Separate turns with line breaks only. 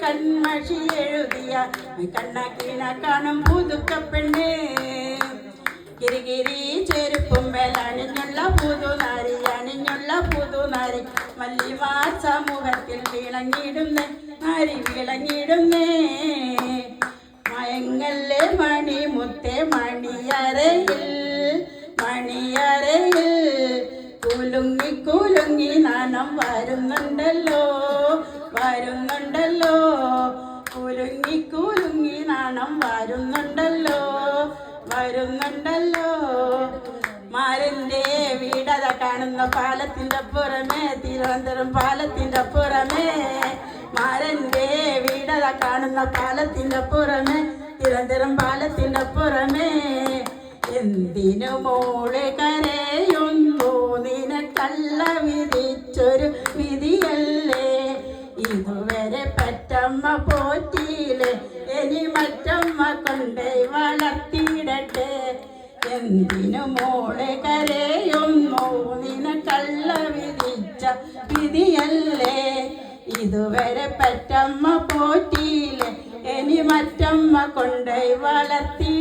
കൺമഷി എഴുതിയ കണ്ണാക്കിന കാണും പുതുക്കപ്പെണ്ണേ കിരികിരി ചെരുപ്പും മേലണിഞ്ഞുള്ള പുതുനാരി മല്ലിമാർ സമൂഹത്തിൽ വിളങ്ങിടുന്നേ നാരി വിളങ്ങിടുന്നേ മയങ്ങല്ലേ മണിമുത്തേ മണിയറയിൽ കുലുങ്ങി നാണം വരുന്നുണ്ടല്ലോ കുലുങ്ങി നാണം വരുന്നുണ്ടല്ലോ മാരന്റെ വീടത കാണുന്ന പാലത്തിന്റെ പുറമേ തിരുവനന്തപുരം പാലത്തിന്റെ പുറമേ മാരന്റെ വീടത കാണുന്ന പാലത്തിന്റെ പുറമേ തിരുവനന്തപുരം പാലത്തിന്റെ പുറമേ എന്തിനു മോളെ കരയുന്നു നിനക്കല്ല വിധിച്ചൊരു വിധിയല്ലേ ഇതുവരെ പറ്റമ്മ പോറ്റിയില്ലേ ഇനി മറ്റമ്മ കൊണ്ടേ വളർത്തിയിടട്ടെ എന്തിനു മോളെ കരയുന്നു നിനക്കല്ല വിധിച്ച വിധിയല്ലേ ഇതുവരെ പറ്റമ്മ പോറ്റിയില്ലേ ഇനി മറ്റമ്മ കൊണ്ടേ വളർത്തി